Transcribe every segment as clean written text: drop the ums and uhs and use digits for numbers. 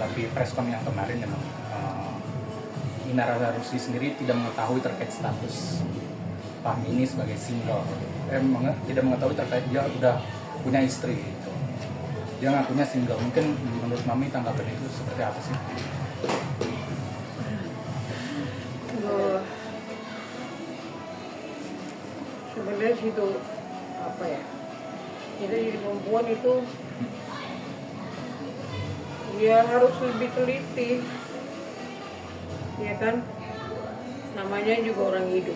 tapi preskon yang kemarin memang Inara Rusdi sendiri tidak mengetahui terkait status Fahmi ini sebagai single. Tidak mengetahui terkait dia udah punya istri gitu. Dia ngakunya single. Mungkin menurut Mami tanggapan itu seperti apa sih? Sebenarnya situ apa ya? Kita jadi perempuan itu ya harus lebih teliti, ya kan? Namanya juga orang hidup.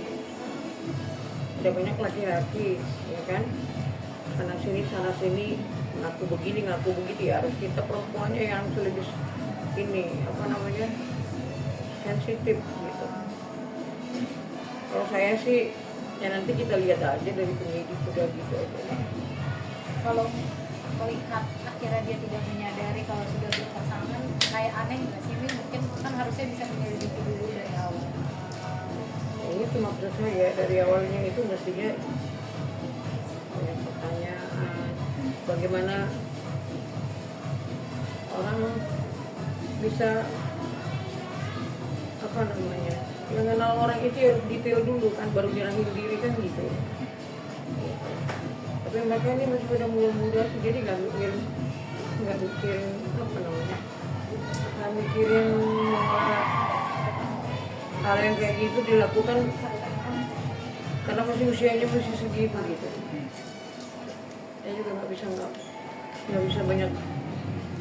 Ada banyak laki-laki, ya kan? Sana sini ngaku begini ngaku begitu, ya harus kita perempuannya yang lebih ini apa namanya sensitif gitu. Kalau saya sih ya nanti kita lihat aja dari penyidik udah gitu aja. Kalau melihat akhirnya dia tidak menyadari kalau sudah berpasangan, kayak aneh nggak sih? Mungkin kan harusnya bisa menyelidiki dulu dari awal. Ya, itu maksud saya dari awalnya itu mestinya banyak pertanyaan bagaimana orang bisa apa namanya mengenal orang itu harus detail dulu kan, baru nyerahin diri kan gitu. Tapi mereka ini masih pada muda-muda sih, jadi nggak mikirin apa namanya, nggak mikirin hal yang kayak gitu dilakukan karena masih usianya masih segitu gitu. Saya juga nggak bisa banyak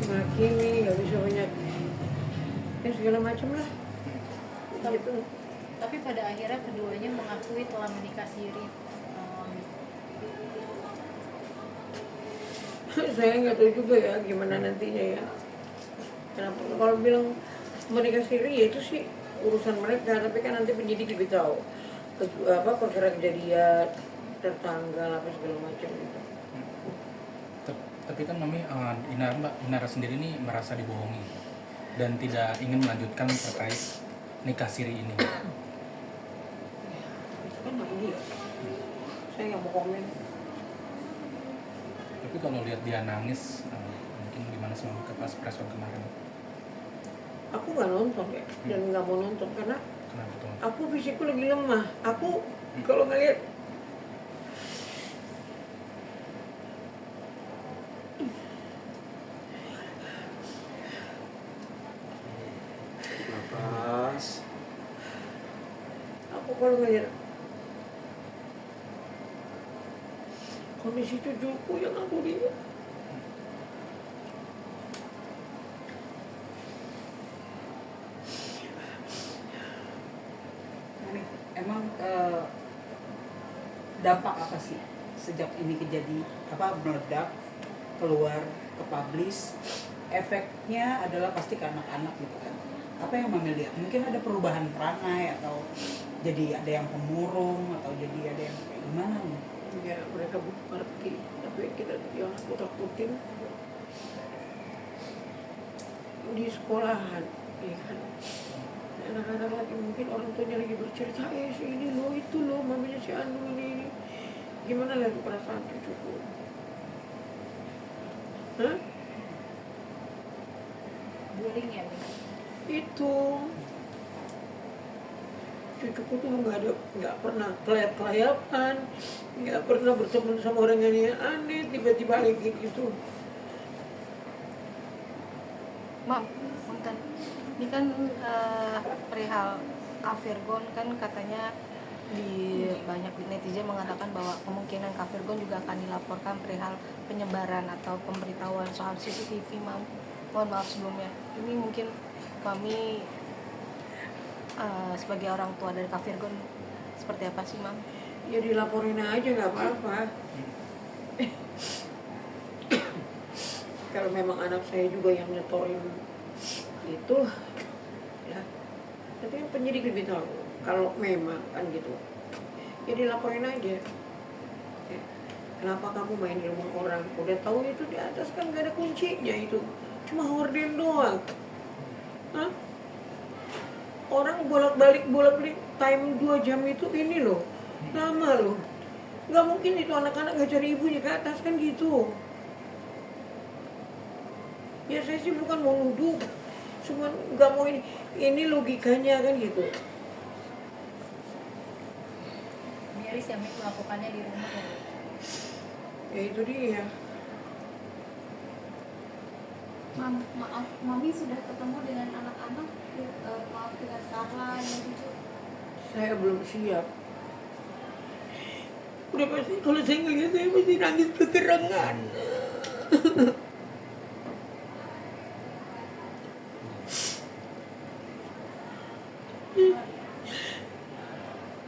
menghakimi, nggak bisa banyak ya segala macam lah gitu. Tapi pada akhirnya keduanya mengakui telah menikah siri. Saya nggak tahu juga ya gimana nantinya ya. Kenapa kalau bilang menikah siri ya itu sih urusan mereka, tapi kan nanti penyidik lebih tahu apa perkara kejadian, tertanggal apa segala macam gitu. Tapi kan Mami, Inara sendiri ini merasa dibohongi dan tidak ingin melanjutkan terkait nikah siri ini. Itu kan hak dia. Saya nggak mau komen. Tapi kalau lihat dia nangis, mungkin gimana sih Mami pas preskon kemarin? Aku nggak nonton ya, dan nggak mau nonton karena Kenapa tuh? aku fisikku lagi lemah. Aku kalau ngeliat Nafas. aku kalau ngeliat kondisi cucuku yang aku lihat, emang dampak apa sih sejak ini kejadian meledak keluar ke publish, efeknya adalah pasti ke anak-anak gitu kan. Apa yang Mami lihat? Mungkin ada perubahan perangai atau jadi ada yang pemurung atau jadi ada yang kayak gimana nih? ya mereka bukan ngerti, tapi kita yang aku takutin di sekolahan, ya kan? Anak-anak lagi mungkin orang tuanya lagi bercerita, si ini loh, itu loh, mamanya si Anu ini. Gimana lihat perasaan cucuku? Hah? Bullying ya? Itu cucuku tuh nggak pernah kelayapan, nggak pernah berteman sama orang yang aneh, tiba-tiba kayak gitu. Mam, punten. Ini kan perihal Kak Virgon kan katanya di banyak netizen mengatakan bahwa kemungkinan Kak Virgon juga akan dilaporkan perihal penyebaran atau pemberitahuan soal CCTV, Mam. Mohon maaf sebelumnya. Ini mungkin kami sebagai orang tua dari Kak Virgon seperti apa sih, Mam? Ya dilaporin aja, nggak apa-apa. Kalau memang anak saya juga yang nyetorin itu, ya nanti kan penyidik lebih tahu. Kalau memang kan gitu, ya dilaporin aja. Ya, kenapa kamu main di rumah orang? Udah tahu itu di atas kan nggak ada kuncinya itu, cuma horden doang. Hah? Orang bolak-balik time 2 jam itu ini loh, lama loh. Nggak mungkin itu anak-anak nggak cari ibunya ke atas kan gitu. Ya saya sih bukan mau nuduh, cuma nggak mau ini logikanya kan gitu. Miris ya Mik melakukannya di rumah ya. Ya itu dia. Maaf, Mami sudah ketemu dengan anak-anak, maaf dengan Sarla yang lucu. Saya belum siap. Udah pasti kalau saya ngeliat saya pasti nangis keterangan.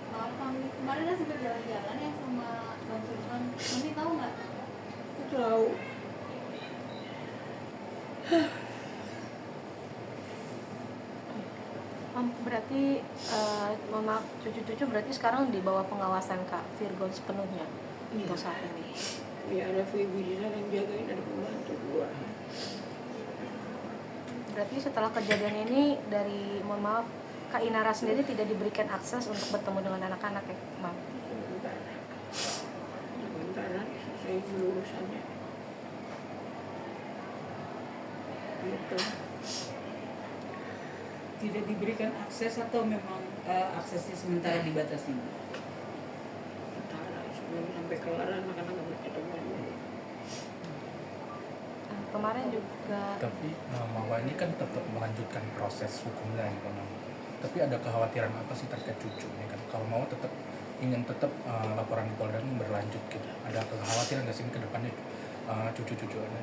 Maaf Mami, kemarin kan sempat jalan-jalan ya sama Bang Firman. Mami tahu nggak? Tahu. Berarti mama cucu-cucu berarti sekarang di bawah pengawasan Kak Virgon sepenuhnya untuk saat ini. Ya ada Feby di sana yang jagain, ada pembantu gua. Berarti setelah kejadian ini dari mohon maaf Kak Inara sendiri tidak diberikan akses untuk bertemu dengan anak-anak ya, Mam? Sebentar selesai dulu urusannya. Gitu. Tidak diberikan akses atau memang aksesnya sementara dibatasi? Sebentar sebelum sampai kelar anak-anak nggak bisa ketemu dulu. Kemarin juga Tapi Mama ini kan tetap melanjutkan proses hukumnya ya Mama. Tapi ada kekhawatiran apa sih terkait cucu ini kan? Kalau mau tetap ingin laporan di Polda ini berlanjut gitu. Ada kekhawatiran nggak sih ke depannya cucu-cucu Anda?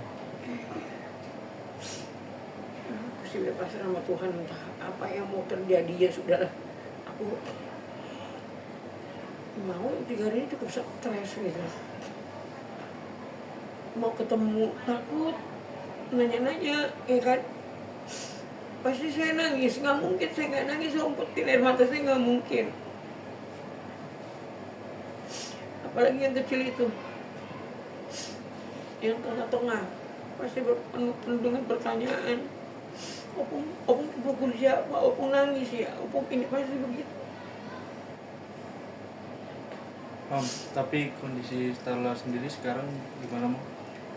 Aku sih udah pasrah sama Tuhan, entah apa yang mau terjadi ya sudah. Aku mau 3 hari ini cukup stres gitu. Mau ketemu takut nanya-nanya ya kan, pasti saya nangis. Nggak mungkin saya nggak nangis, saya umpetin air mata saya, nggak mungkin. Apalagi yang kecil itu, yang tengah-tengah pasti penuh dengan pertanyaan. Opung pukul siapa? Opung nangis ya? Opung ini pasti begitu. Tapi kondisi Starla sendiri sekarang gimana, Mam?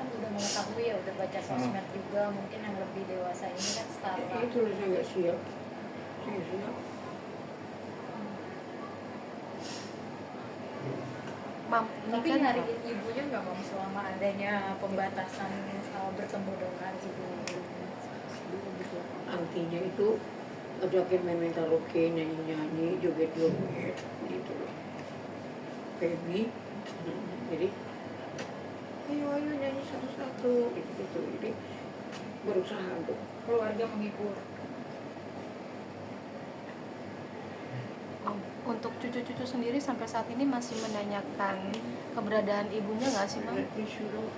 Kan udah mengetahui ya, udah baca sosmed juga, mungkin yang lebih dewasa ini kan Starla. Itu loh saya nggak siap. Saya nggak siap. Mam, Tapi ini kan nyariin ibunya nggak Mam selama adanya pembatasan bertemu dengan ibu? Artinya itu ngajakin main karaoke, nyanyi-nyanyi, joget-joget gitu loh. Baby, jadi ayo nyanyi satu-satu gitu. Jadi berusaha untuk Keluarga menghibur. untuk cucu-cucu sendiri sampai saat ini masih menanyakan keberadaan ibunya nggak sih, Mam? tisu dong.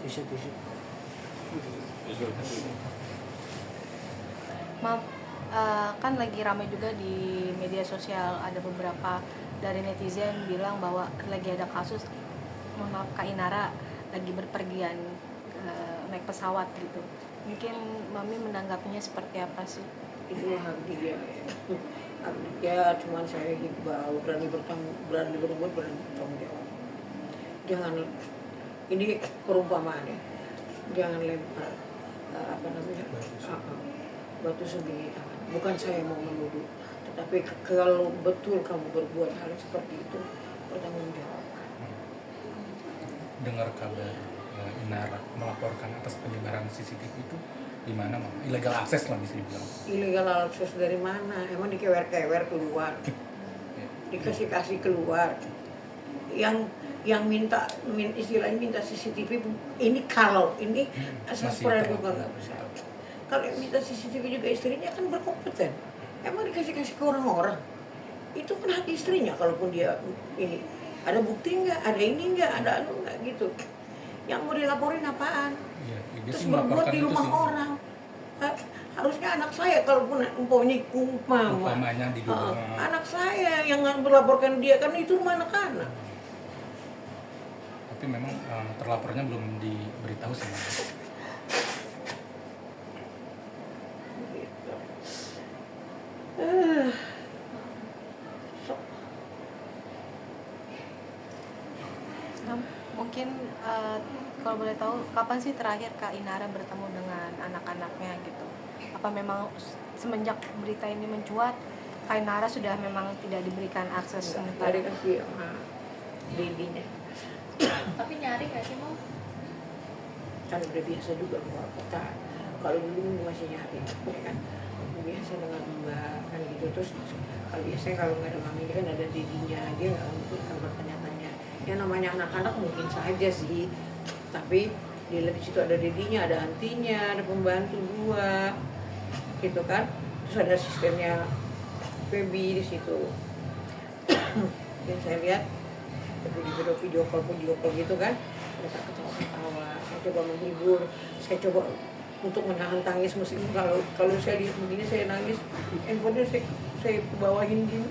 Mam, kan lagi ramai juga di media sosial, ada beberapa dari netizen bilang bahwa lagi ada kasus, mohon maaf, Kak Inara lagi berpergian naik pesawat gitu. Mungkin Mami menanggapinya seperti apa sih? Itulah hak dia. Hak dia, cuman saya himbau berani berbuat, berani bertanggung jawab. Jangan, ini perumpamaan ya, jangan lempar batu sembunyi tangan. Bukan saya mau menuduh, tetapi kalau betul kamu berbuat hal seperti itu, bertanggung jawab. Dengar kabar Inara melaporkan atas penyebaran CCTV itu di mana, Mam? Illegal akses lah bisa dibilang. Illegal akses dari mana? Emang dikewer-kewer keluar, dikasih keluar. Yang istilahnya minta CCTV ini, kalau ini asas Masih praduga terlalu. nggak bisa. Kalau yang minta CCTV juga istrinya kan berkompeten. Emang dikasih ke orang-orang? Itu kan hak istrinya, kalaupun dia ini ada bukti nggak, ada ini nggak, ada anu nggak gitu. Yang mau dilaporin apaan? Iya, dia Terus sih berbuat melaporkan di itu rumah sih. orang. Harusnya anak saya, kalaupun Umpamanya di rumah. anak saya yang melaporkan dia, kan itu rumah anak-anak. Tapi memang terlapornya belum diberitahu sih, Mam. Gitu. Mam, mungkin kalau boleh tahu kapan sih terakhir Kak Inara bertemu dengan anak-anaknya gitu? Apa memang semenjak berita ini mencuat, Kainara sudah memang tidak diberikan akses Nggak sementara. dikasih sama dedinya. Tapi nyari nggak sih mau? Kan udah biasa juga keluar kota. Kalau dulu masih nyari, ya kan biasa dengan mbak kan gitu. Terus kalau biasanya kalau nggak ada mami ini kan ada dedinya, dia nggak mungkin kan bertanya-tanya. Ya namanya anak-anak mungkin saja sih, tapi dilihat di situ ada dedinya, ada antinya, ada pembantu 2 gitu kan. Terus ada asistennya Feby di situ. Dan saya lihat video call gitu kan, mereka ketawa-ketawa. Saya coba menghibur, saya coba untuk menahan tangis. Meskipun kalau saya lihat begini saya nangis, handphonenya saya bawahin gini,